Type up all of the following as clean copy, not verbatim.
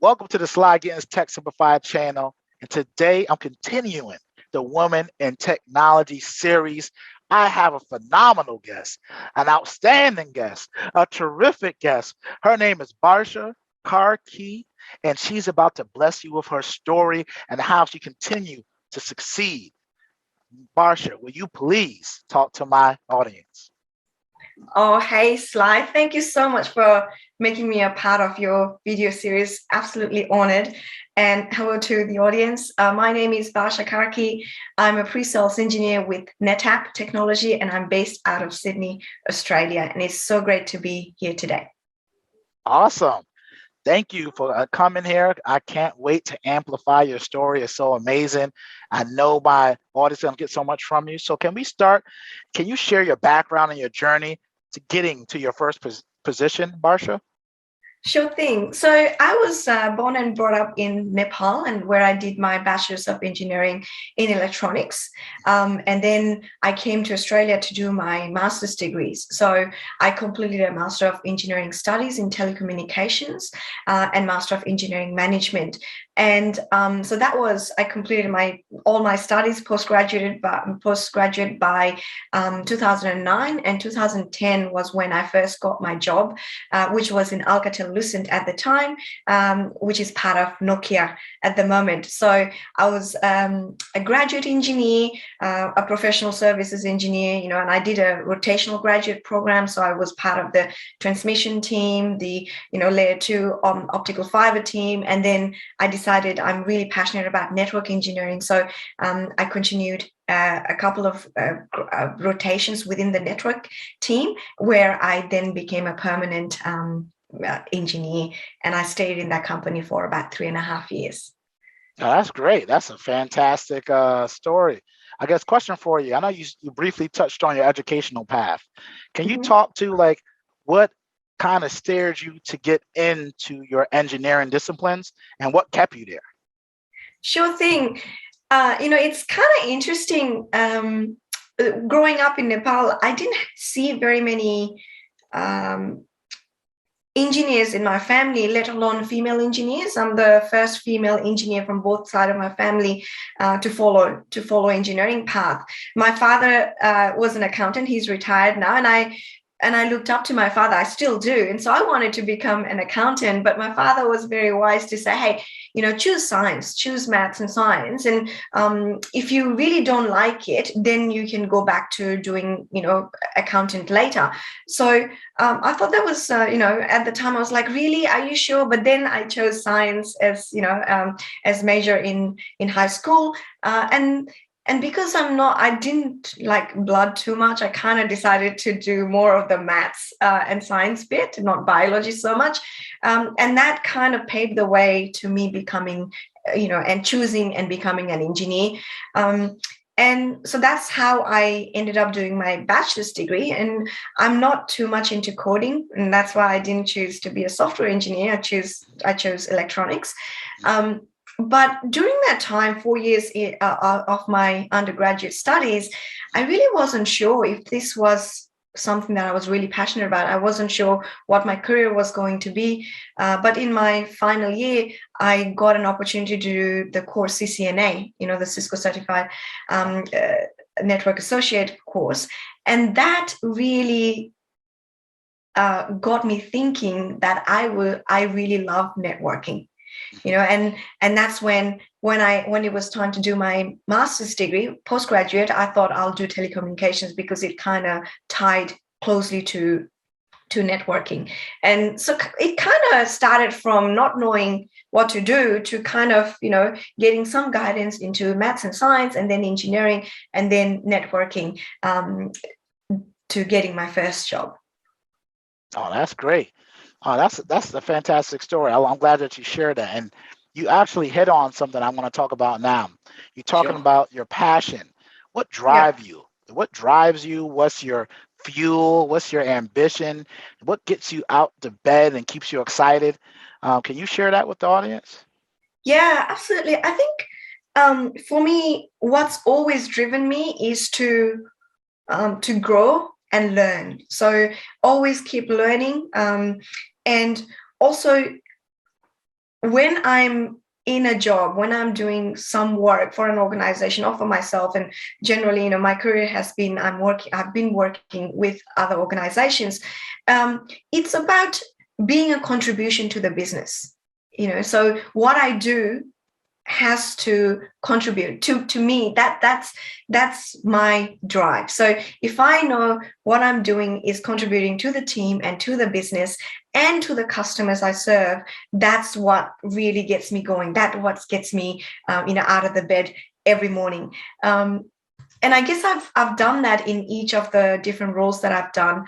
Welcome to the Slide Getting Tech Simplified channel. And today I'm continuing the Women in Technology series. I have a phenomenal guest, an outstanding guest, a terrific guest. Her name is Barsha Karki, and she's about to bless you with her story and how she continued to succeed. Barsha, will you please talk to my audience? Oh, hey, Sly. Thank you so much for making me a part of your video series. Absolutely honored. And hello to the audience. My name is Barsha Karki. I'm a pre-sales engineer with NetApp Technology, and I'm based out of Sydney, Australia. And it's so great to be here today. Awesome. Thank you for coming here. I can't wait to amplify your story. It's so amazing. I know my audience is going to get so much from you. So can we start? Can you share your background and your journey to getting to your first position, Barsha? Sure thing. So I was born and brought up in Nepal, and where I did my Bachelor's of Engineering in Electronics. And then I came to Australia to do my master's degrees. So I completed a Master of Engineering Studies in Telecommunications and Master of Engineering Management. And so that was, I completed all my studies postgraduate by 2009, and 2010 was when I first got my job, which was in Alcatel-Lucent at the time, which is part of Nokia at the moment. So I was a graduate engineer, a professional services engineer, and I did a rotational graduate program. So I was part of the transmission team, the layer 2 optical fiber team, and then I decided I'm really passionate about network engineering. So I continued a couple of rotations within the network team, where I then became a permanent engineer, and I stayed in that company for about 3.5 years. Oh, that's great. That's a fantastic story. I guess question for you. I know you briefly touched on your educational path. Can you talk to what kind of steered you to get into your engineering disciplines and what kept you there? Sure thing. It's kind of interesting. Growing up in Nepal, I didn't see very many engineers in my family, let alone female engineers. I'm the first female engineer from both sides of my family to follow engineering path. My father was an accountant. He's retired now, and I looked up to my father. I still do. And so I wanted to become an accountant, but my father was very wise to say, hey, choose science, choose maths and science. And if you really don't like it, then you can go back to doing, accountant later. So I thought that was, at the time I was like, really, are you sure? But then I chose science as major in high school. And because I didn't like blood too much, I kind of decided to do more of the maths and science bit, not biology so much. And that kind of paved the way to me becoming, and choosing and becoming an engineer. And so that's how I ended up doing my bachelor's degree. And I'm not too much into coding, and that's why I didn't choose to be a software engineer. I chose electronics. But during that time, 4 years of my undergraduate studies, I really wasn't sure if this was something that I was really passionate about. I wasn't sure what my career was going to be. But in my final year, I got an opportunity to do the course CCNA, the Cisco Certified Network Associate course. And that really got me thinking that I really love networking. And that's when it was time to do my master's degree, postgraduate, I thought I'll do telecommunications because it kind of tied closely to networking. And so it kind of started from not knowing what to do to kind of, getting some guidance into maths and science, and then engineering, and then networking, to getting my first job. Oh, that's great. Oh, that's a fantastic story. I'm glad that you shared that. And you actually hit on something I'm going to talk about now. You're talking about your passion. What drives you? What drives you? What's your fuel? What's your ambition? What gets you out to bed and keeps you excited? Can you share that with the audience? Yeah, absolutely. I think for me, what's always driven me is to grow and learn. So always keep learning. And also when I'm in a job, when I'm doing some work for an organization or for myself, and generally, my career has been, I've been working with other organizations. It's about being a contribution to the business. So what I do has to contribute to me. That's my drive. So if I know what I'm doing is contributing to the team and to the business and to the customers I serve, that's what really gets me going. That's what gets me out of the bed every morning. And I guess I've done that in each of the different roles that I've done,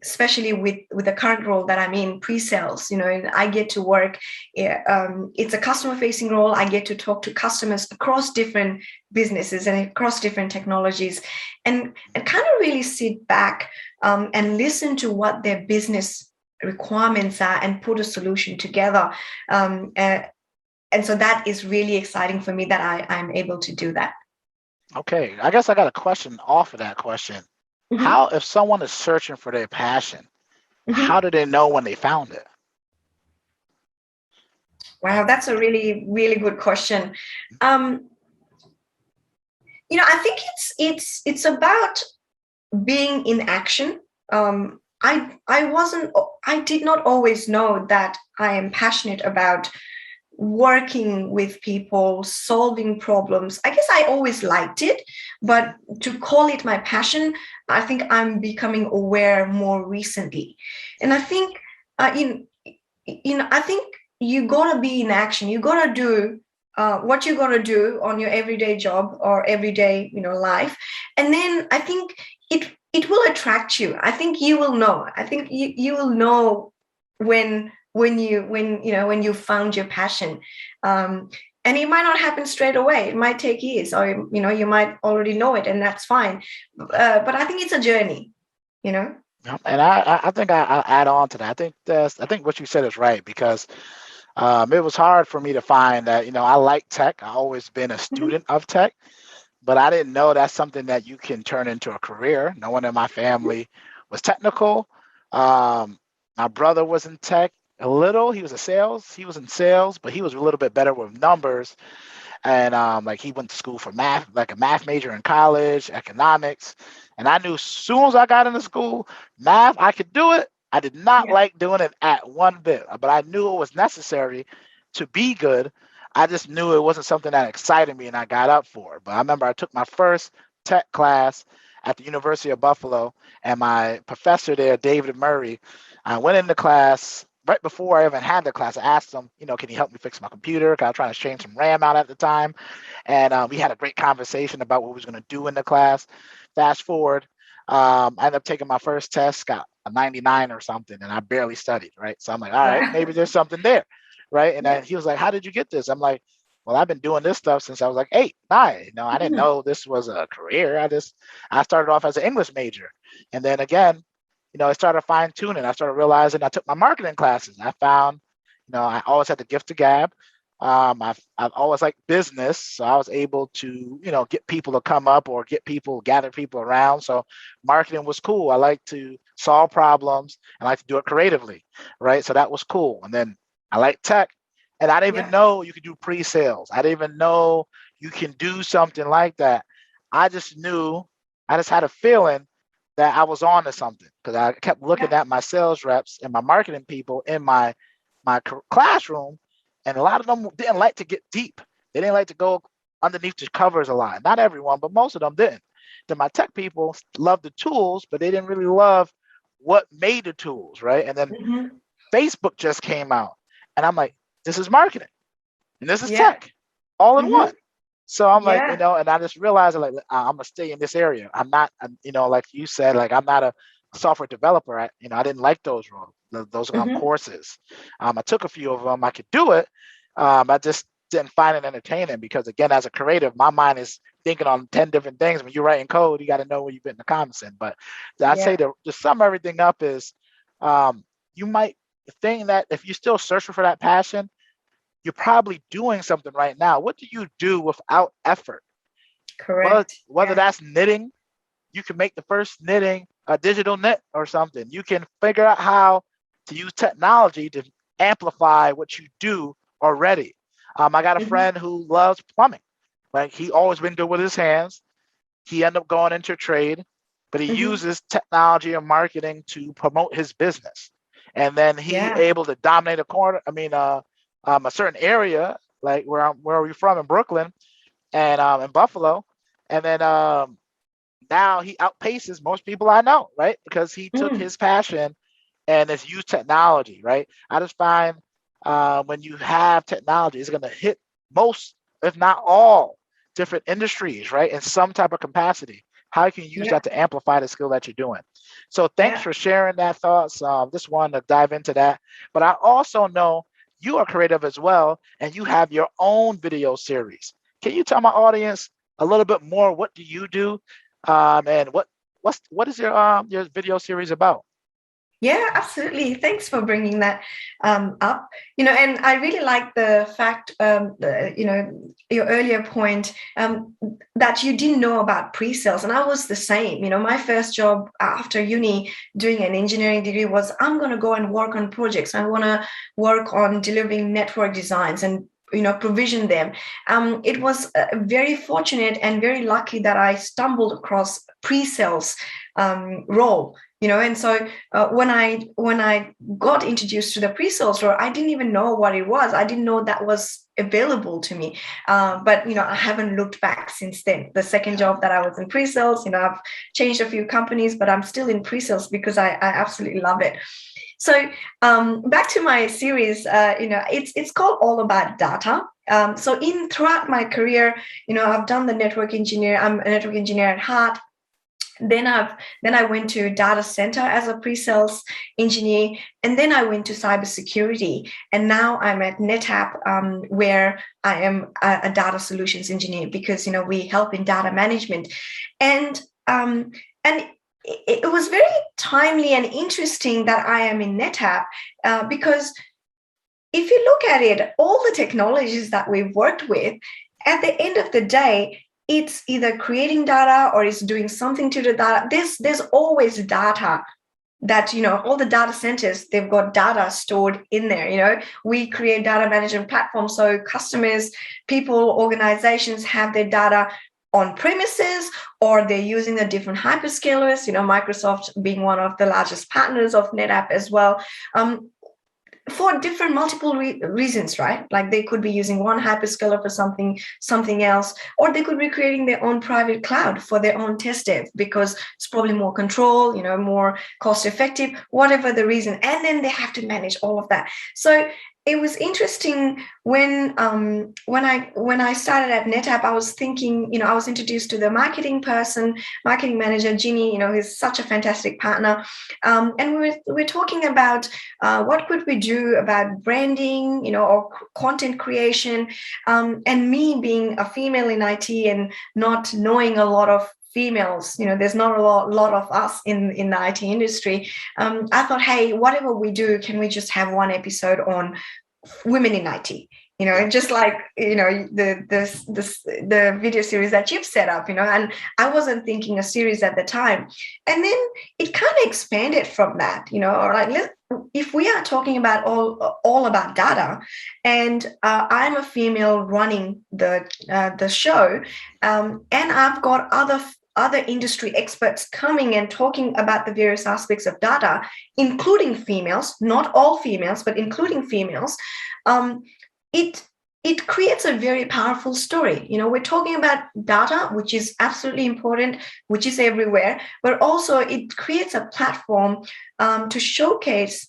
especially with the current role that I'm in, pre-sales. I get to work. It's a customer-facing role. I get to talk to customers across different businesses and across different technologies, and kind of really sit back and listen to what their business requirements are and put a solution together. And so that is really exciting for me that I'm able to do that. Okay, I guess I got a question off of that question. Mm-hmm. How, if someone is searching for their passion, Mm-hmm. how do they know when they found it? Wow, that's a really, really good question. I think it's about being in action. I did not always know that I am passionate about working with people, solving problems. I guess I always liked it, but to call it my passion, I think I'm becoming aware more recently. And I think, I think you gotta be in action. You gotta do what you gotta do on your everyday job or everyday, life, and then I think it will attract you. I think you will know. I think you will know when you found your passion. And it might not happen straight away. It might take years, or you might already know it, and that's fine. But I think it's a journey. Yeah, and I think I'll add on to that. I think what you said is right because it was hard for me to find that, I like tech. I always been a Mhm. student of tech, but I didn't know that's something that you can turn into a career. No one in my family was technical. My brother was in tech a little. He was a sales. He was in sales, but he was a little bit better with numbers. And like he went to school for math, like a math major in college, economics. And I knew as soon as I got into school, math, I could do it. I did not Yeah. like doing it at one bit, but I knew it was necessary to be good. I just knew it wasn't something that excited me and I got up for it. But I remember I took my first tech class at the University of Buffalo, and my professor there, David Murray, I went into class right before I even had the class. I asked him, can you help me fix my computer? Because I was trying to change some RAM out at the time. And we had a great conversation about what we was going to do in the class. Fast forward, I ended up taking my first test, got a 99 or something, and I barely studied, right? So I'm like, all right, Wow. maybe there's something there, right? And Yeah. then he was like, how did you get this? I'm like, well, I've been doing this stuff since I was like 8, 9. I didn't Mhm. know this was a career. I started off as an English major. And then again, I started fine tuning. I started realizing I took my marketing classes. I found, I always had the gift of gab. I've always liked business, so I was able to get people to come up or gather people around. So marketing was cool. I like to solve problems and I like to do it creatively, right? So that was cool. And then I like tech, and I didn't even Yeah. know you could do pre-sales. I didn't even know you can do something like that. I just knew, I just had a feeling that I was on to something because I kept looking Yeah. at my sales reps and my marketing people in my classroom, and a lot of them didn't like to get deep. They didn't like to go underneath the covers a lot. Not everyone, but most of them didn't. Then my tech people loved the tools, but they didn't really love what made the tools, right? And then Mhm. Facebook just came out, and I'm like, this is marketing and this is Yeah. tech all in Mhm. one. So I'm like, Yeah. and I just realized like I'm gonna stay in this area. I'm not, like you said, like I'm not a software developer. I didn't like those roles, those Mhm. courses. I took a few of them. I could do it. I just didn't find it entertaining because again, as a creative, my mind is thinking on 10 different things. When you're writing code, you got to know where you've been in the comments in. But I'd say Yeah. to sum everything up is, you might think that if you're still searching for that passion, you're probably doing something right now. What do you do without effort? Correct. Whether Yeah. that's knitting, you can make the first knitting a digital knit or something. You can figure out how to use technology to amplify what you do already. I got a friend who loves plumbing. Like, he always been good with his hands. He ended up going into trade, but he uses technology and marketing to promote his business. And then he Yeah. able to dominate a corner. I mean, a certain area, like where are we from, in Brooklyn and in Buffalo, and then now he outpaces most people I know, right? Because he took his passion and it's used technology, right? I just find when you have technology, it's going to hit most, if not all, different industries, right? In some type of capacity. How you can use that to amplify the skill that you're doing. So thanks for sharing that thoughts. Just wanted to dive into that. But I also know you are creative as well, and you have your own video series. Can you tell my audience a little bit more? What do you do, and what is your video series about? Yeah, absolutely. Thanks for bringing that up. And I really like the fact, your earlier point, that you didn't know about pre-sales. And I was the same. My first job after uni doing an engineering degree was, I'm going to go and work on projects. I want to work on delivering network designs and provision them. It was very fortunate and very lucky that I stumbled across pre-sales role. And so when I got introduced to the pre-sales role, I didn't even know what it was. I didn't know that was available to me. But I haven't looked back since then. The second job that I was in pre-sales, I've changed a few companies, but I'm still in pre-sales because I absolutely love it. So back to my series, it's called All About Data. So throughout my career, I've done the network engineer. I'm a network engineer at heart. Then I went to data center as a pre-sales engineer, and then I went to cybersecurity, and now I'm at NetApp, where I am a data solutions engineer because we help in data management, and it was very timely and interesting that I am in NetApp because if you look at it, all the technologies that we've worked with, at the end of the day, it's either creating data or it's doing something to the data. There's always data that, all the data centers, they've got data stored in there. We create data management platforms. So customers, people, organizations have their data on premises, or they're using the different hyperscalers, Microsoft being one of the largest partners of NetApp as well. For different multiple reasons, right? Like they could be using one hyperscaler for something else, or they could be creating their own private cloud for their own test dev because it's probably more control, more cost effective, whatever the reason. And then they have to manage all of that. So it was interesting when I started at NetApp, I was thinking, I was introduced to the marketing manager, Ginny, who's such a fantastic partner. And we're talking about what could we do about branding, or content creation. And me being a female in IT and not knowing a lot of females, there's not a lot of us in the IT industry. I thought, hey, whatever we do, can we just have one episode on women in IT? Just like the video series that you've set up, and I wasn't thinking a series at the time, and then it kind of expanded from that, or like if we are talking about all about data, and I'm a female running the show, and I've got other industry experts coming and talking about the various aspects of data, including females, not all females, but including females. It creates a very powerful story. We're talking about data, which is absolutely important, which is everywhere, but also it creates a platform to showcase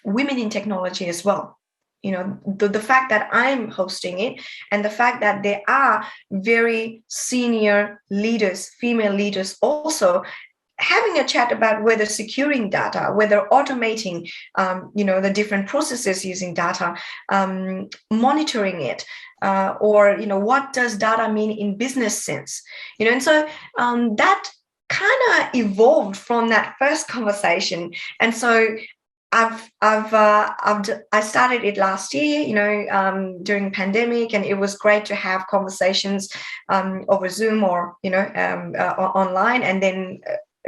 women in technology as well. The fact that I'm hosting it, and the fact that there are very senior leaders, female leaders also, having a chat about whether securing data, whether automating, the different processes using data, monitoring it, or, what does data mean in business sense? And so that kind of evolved from that first conversation. And so I started it last year, during pandemic, and it was great to have conversations over Zoom or, online, and then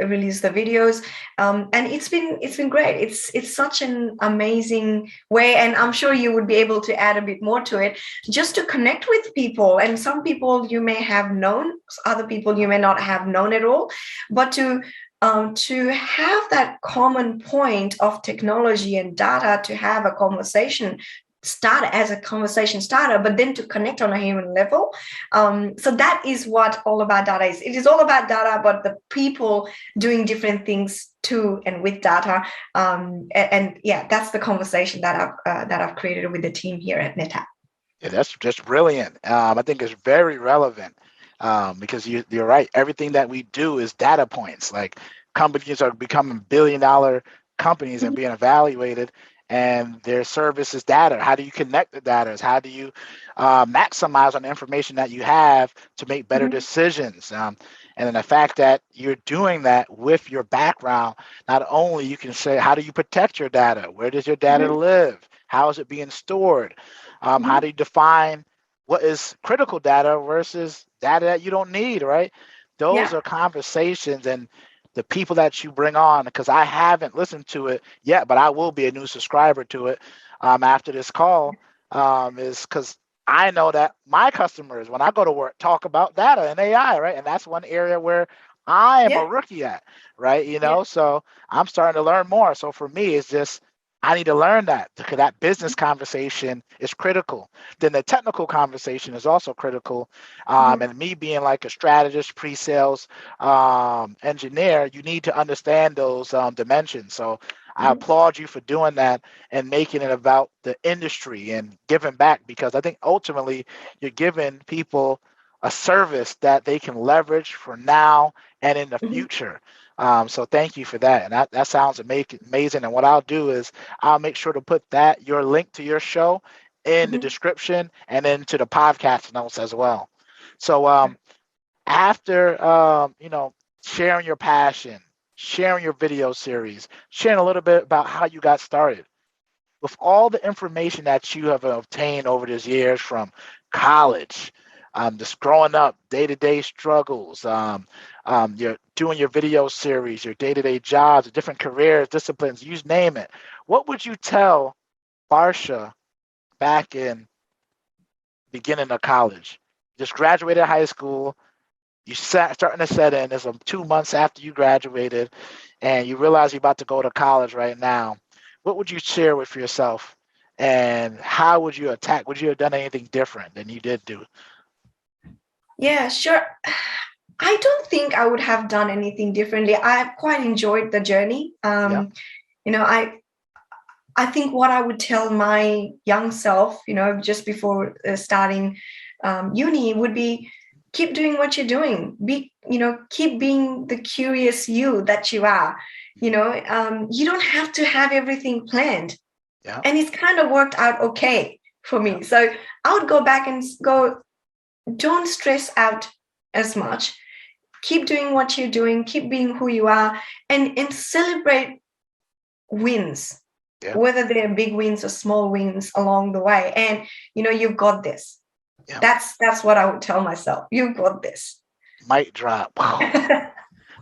release the videos, and it's been great. It's such an amazing way, and I'm sure you would be able to add a bit more to it, just to connect with people. And some people you may have known, other people you may not have known at all, but to have that common point of technology and data, to have a conversation start as a conversation starter, but then to connect on a human level. So that is what all about data is. It is all about data, but the people doing different things to and with data. And yeah, that's the conversation that I've created with the team here at NetApp. Yeah, that's just brilliant. I think it's very relevant because you're right. Everything that we do is data points. Like companies are becoming billion-dollar companies and being evaluated, and their service is data. How do you connect the data? How do you maximize on the information that you have to make better decisions? And then the fact that you're doing that with your background, not only you can say, how do you protect your data? Where does your data live? How is it being stored? How do you define what is critical data versus data that you don't need, right? Those Yeah. are conversations, and the people that you bring on, because I haven't listened to it yet, but I will be a new subscriber to it after this call, is because I know that my customers, when I go to work, talk about data and AI, right? And that's one area where I am a Yeah. rookie at, right? Yeah. So I'm starting to learn more. So for me, it's just I need to learn that because that business conversation is critical. Then the technical conversation is also critical. And me being like a strategist, pre-sales engineer, you need to understand those dimensions. So I applaud you for doing that and making it about the industry and giving back, because I think ultimately you're giving people a service that they can leverage for now and in the future. So thank you for that. And that sounds amazing. And what I'll do is I'll make sure to put your link to your show in the description and into the podcast notes as well. So after sharing your passion, sharing your video series, sharing a little bit about how you got started, with all the information that you have obtained over these years from college, just growing up, day-to-day struggles, you're doing your video series, your day-to-day jobs, different careers, disciplines, you name it. What would you tell Barsha back in beginning of college? Just graduated high school, you starting to set in. It's 2 months after you graduated, and you realize you're about to go to college right now. What would you share with yourself, and how would you attack? Would you have done anything different than you did do? Yeah, sure. I don't think I would have done anything differently. I quite enjoyed the journey. Yeah, I think what I would tell my young self, just before starting uni, would be keep doing what you're doing. Keep being the curious you that you are. You don't have to have everything planned, yeah, and it's kind of worked out okay for yeah, me. So I would go back and go, don't stress out as much. Keep doing what you're doing. Keep being who you are, and celebrate wins, yeah, whether they're big wins or small wins along the way. And you've got this. yeah. That's what I would tell myself. You've got this. Mic drop.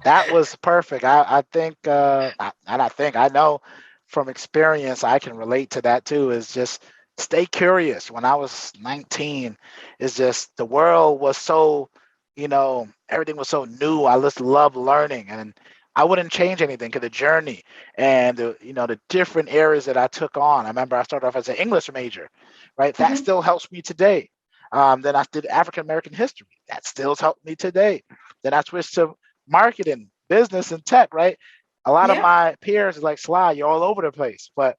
That was perfect. I think, I know from experience, I can relate to that too. Is just stay curious. When I was 19, is just the world was so, everything was so new. I just love learning, and I wouldn't change anything to the journey and the different areas that I took on. I remember I started off as an English major, right? That still helps me today. Then I did African American history. That still helped me today. Then I switched to marketing, business, and tech, right? A lot of Yeah. my peers are like, Sly, you're all over the place, but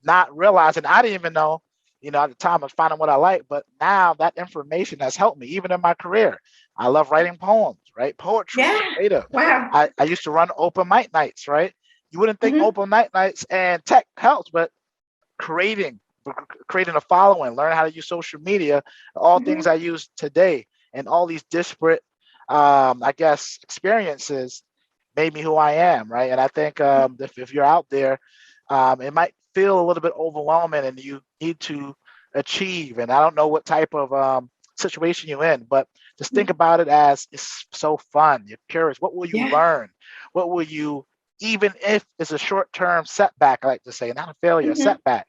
not realizing I didn't even know, at the time I was finding what I like, but now that information has helped me, even in my career. I love writing poems, right? Poetry, Yeah. creative. Wow. I used to run open mic nights, right? You wouldn't think open mic nights and tech helps, but creating creating a following, learn how to use social media, all things I use today, and all these disparate, I guess, experiences made me who I am, right? And I think if you're out there, it might feel a little bit overwhelming, and you need to achieve. And I don't know what type of situation you're in, but just think about it as it's so fun. You're curious. What will you Yeah. learn? What will you, even if it's a short-term setback, I like to say, not a failure, a Mm-hmm. setback,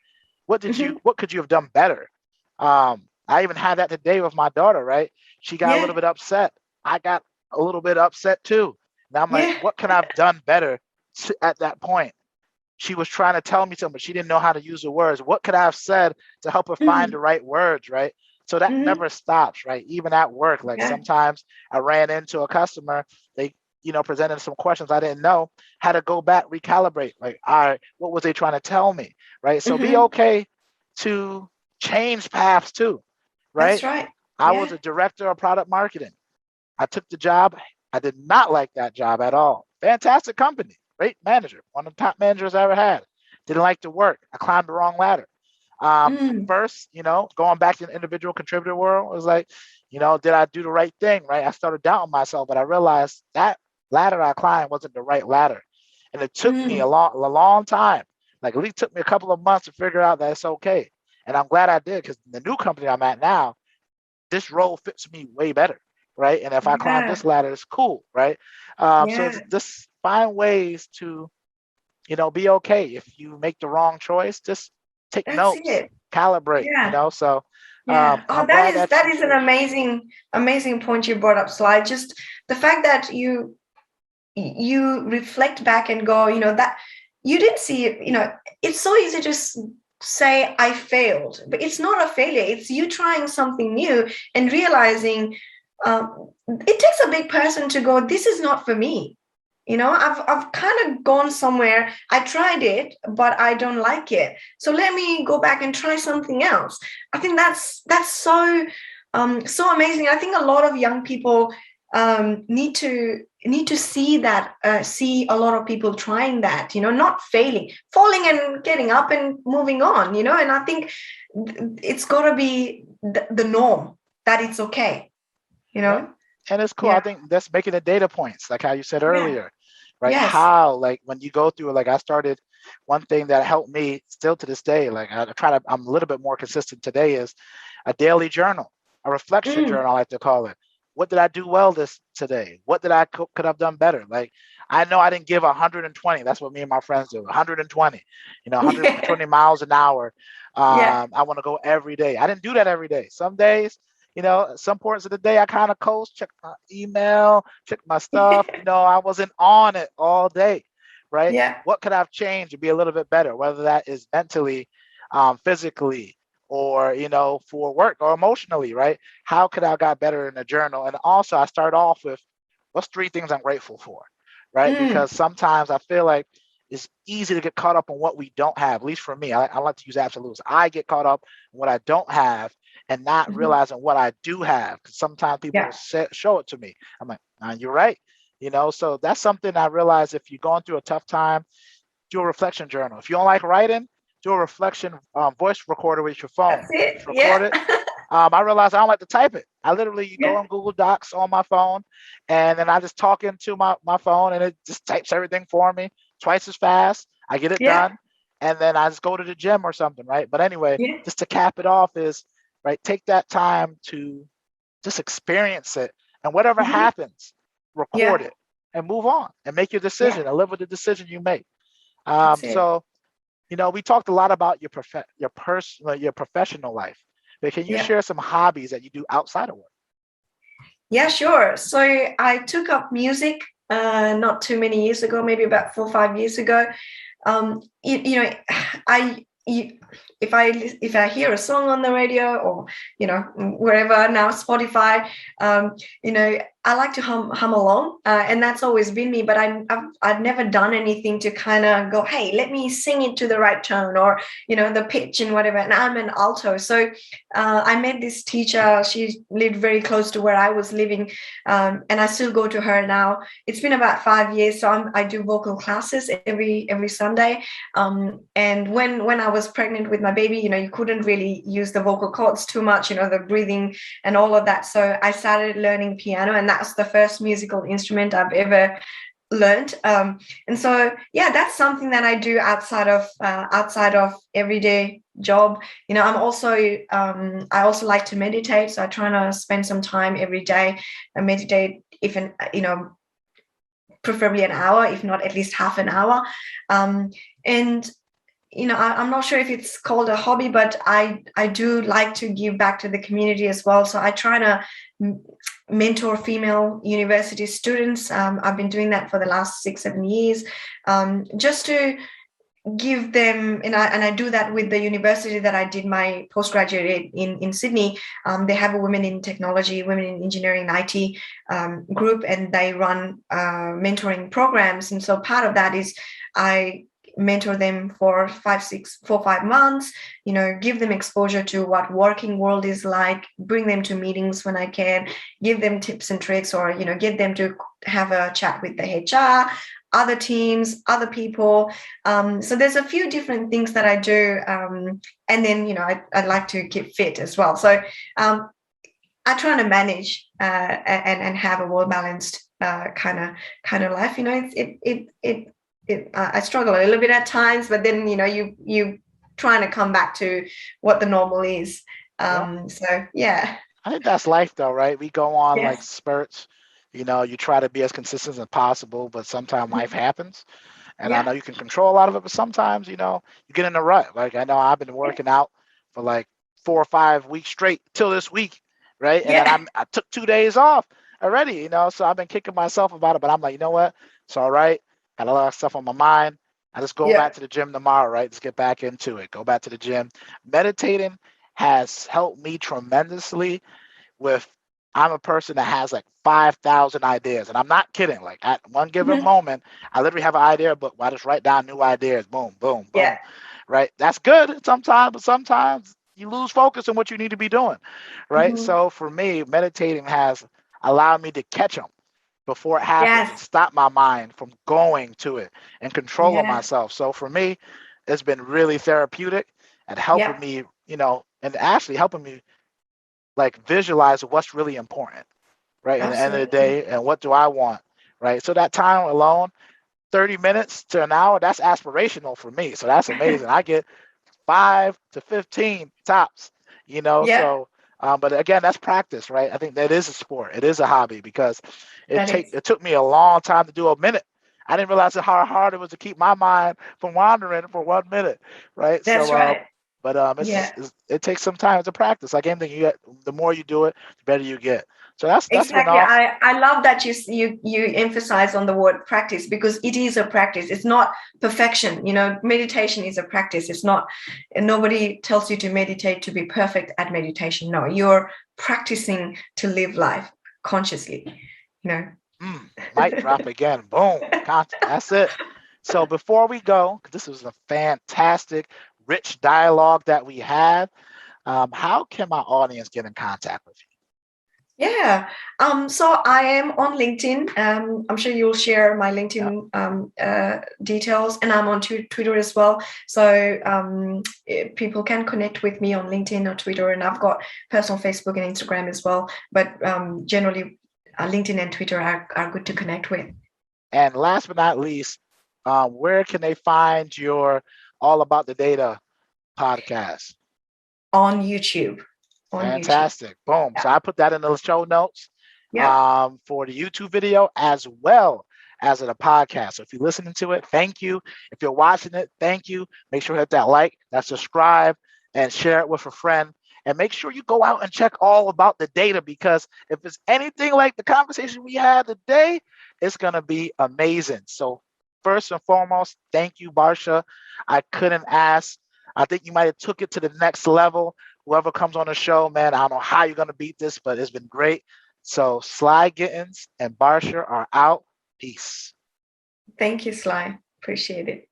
Mm-hmm. what could you have done better? I even had that today with my daughter, right? She got a little Yeah. bit upset. I got a little bit upset too. Now I'm like, Yeah. what can I have done better at that point? She was trying to tell me something, but she didn't know how to use the words. What could I have said to help her find Mm-hmm. the right words, right? So that Mm-hmm. never stops, right? Even at work, like Yeah. sometimes I ran into a customer, they, presented some questions I didn't know, had to go back, recalibrate. Like, all right, what was they trying to tell me, right? So be Mm-hmm. okay to change paths too, That's right? right. I was Yeah. a director of product marketing. I took the job. I did not like that job at all. Fantastic company, great manager, one of the top managers I ever had. Didn't like to work. I climbed the wrong ladder. Mm. First, going back to the individual contributor world, it was like, did I do the right thing, right? I started doubting myself, but I realized that ladder I climbed wasn't the right ladder. And it took me Mm. a long time. Like at least took me a couple of months to figure out that it's okay. And I'm glad I did because the new company I'm at now, this role fits me way better, right? And if I climb Yeah. this ladder, it's cool, right? So Yeah. it's just find ways to, be okay. If you make the wrong choice, just take That's notes, it. calibrate, Yeah. So Yeah. Oh, I'm glad that that you is an shared. amazing point you brought up, Sly. Just the fact that you reflect back and go, that you didn't see it, it's so easy to say I failed, but it's not a failure. It's you trying something new and realizing it takes a big person to go, this is not for me. I've kind of gone somewhere. I tried it, but I don't like it. So let me go back and try something else. I think that's so amazing. I think a lot of young people need to see that, see a lot of people trying that, not failing, falling and getting up and moving on, and I think it's got to be the norm, that it's okay, you Yep. know. And it's cool. I Yeah. think that's making the data points, like how you said Yeah. earlier, right? Yes. How, like, when you go through, like, I started one thing that helped me still to this day, like, I'm a little bit more consistent today, is a daily journal, a reflection Mm. journal, I like to call it. What did I do well today? What did I could have done better? Like, I know I didn't give 120. That's what me and my friends do. 120, Yeah. 120 miles an hour. Yeah. I want to go every day. I didn't do that every day. Some days, some parts of the day I kind of coast, check my email, check my stuff. I wasn't on it all day, right? Yeah. What could I have changed to be a little bit better, whether that is mentally, physically, or, for work or emotionally, right? How could I have got better in the journal? And also I start off with what's three things I'm grateful for, right? Mm. Because sometimes I feel like it's easy to get caught up on what we don't have. At least for me, I like to use absolutes. I get caught up on what I don't have and not Mhm. realizing what I do have. Because sometimes people Yeah. will show it to me. I'm like, you're right. So that's something I realize if you're going through a tough time, do a reflection journal. If you don't like writing, do a reflection voice recorder with your phone. That's it. Just Yeah. record it. I realized I don't like to type it. I literally go Yeah. on Google Docs on my phone, and then I just talk into my phone, and it just types everything for me twice as fast. I get it Yeah. done, and then I just go to the gym or something, right? But anyway, Yeah. just to cap it off is, right, take that time to just experience it, and whatever Mhm. happens, record Yeah. it and move on and make your Yeah. decision and live with the decision you make. That's it. So we talked a lot about your personal, your professional life, but can you Yeah. share some hobbies that you do outside of work? Yeah, sure. So I took up music not too many years ago, maybe about 4 or 5 years ago. I you, if I hear a song on the radio or wherever now, Spotify, I like to hum along, and that's always been me. But I've never done anything to kind of go, hey, let me sing it to the right tone, or the pitch and whatever. And I'm an alto, so I met this teacher. She lived very close to where I was living, and I still go to her now. It's been about 5 years, so I do vocal classes every Sunday. And when I was pregnant with my baby, you couldn't really use the vocal cords too much, the breathing and all of that. So I started learning piano, and that's the first musical instrument I've ever learned. And so, yeah, that's something that I do outside of everyday job. I also like to meditate, so I try to spend some time every day and meditate, even preferably an hour, if not at least half an hour. And I'm not sure if it's called a hobby, but I do like to give back to the community as well. So I try to mentor female university students. I've been doing that for the last 6-7 years, just to give them, and I do that with the university that I did my postgraduate in Sydney. They have a women in technology, women in engineering and IT group, and they run mentoring programs. And so part of that is I mentor them for 5 months, give them exposure to what working world is like, bring them to meetings when I can, give them tips and tricks, or get them to have a chat with the HR, other teams, other people. So there's a few different things that I do. And then, I'd like to keep fit as well. So I try to manage and have a well-balanced kind of life. I struggle a little bit at times, but then, you trying to come back to what the normal is. So, yeah. I think that's life though, right? We go on Yes. like spurts. You try to be as consistent as possible, but sometimes life happens. And I know you can control a lot of it, but sometimes, you get in a rut. Like I know I've been working out for like 4 or 5 weeks straight till this week, right? And then I took 2 days off already, so I've been kicking myself about it, but I'm like, you know what? It's all right. Got a lot of stuff on my mind. I just go back to the gym tomorrow, right? Just get back into it. Go back to the gym. Meditating has helped me tremendously with, I'm a person that has like 5,000 ideas, and I'm not kidding. Like at one given moment, I literally have an idea, but I just write down new ideas. Boom, boom, boom. Right? That's good sometimes, but sometimes you lose focus on what you need to be doing. Right? So for me, meditating has allowed me to catch them before it happens and stop my mind from going to it and controlling myself. So for me, it's been really therapeutic and helping me, and actually helping me like visualize what's really important, right? At the end of the day, and what do I want, right? So that time alone, 30 minutes to an hour, that's aspirational for me. So that's amazing. I get 5 to 15 tops, so, but again, that's practice, right? I think that is a sport. It is a hobby because it took me a long time to do a minute. I didn't realize how hard it was to keep my mind from wandering for 1 minute, right? That's right. But it takes some time to practice. Like anything, the more you do it, the better you get. So that's been Exactly. awesome. I love that you emphasize on the word practice, because it is a practice. It's not perfection. Meditation is a practice. It's not. Nobody tells you to meditate to be perfect at meditation. No, you're practicing to live life consciously. Mic drop again. Boom. That's it. So before we go, 'cause this was a fantastic, rich dialogue that we had, how can my audience get in contact with you? Yeah. So I am on LinkedIn. I'm sure you'll share my LinkedIn details, and I'm on Twitter as well. So people can connect with me on LinkedIn or Twitter, and I've got personal Facebook and Instagram as well. But generally, LinkedIn and Twitter are good to connect with. And last but not least, where can they find your All About the Data podcast? On YouTube. Fantastic. Boom. So I put that in the show notes for the YouTube video as well as in a podcast. So if you're listening to it, thank you. If you're watching it, thank you. Make sure to hit that like, that subscribe, and share it with a friend. And make sure you go out and check all about the data, because if it's anything like the conversation we had today, it's going to be amazing. So first and foremost, thank you, Barsha. I couldn't ask. I think you might have took it to the next level. Whoever comes on the show, man, I don't know how you're going to beat this, but it's been great. So Sly Gittins and Barsha are out. Peace. Thank you, Sly. Appreciate it.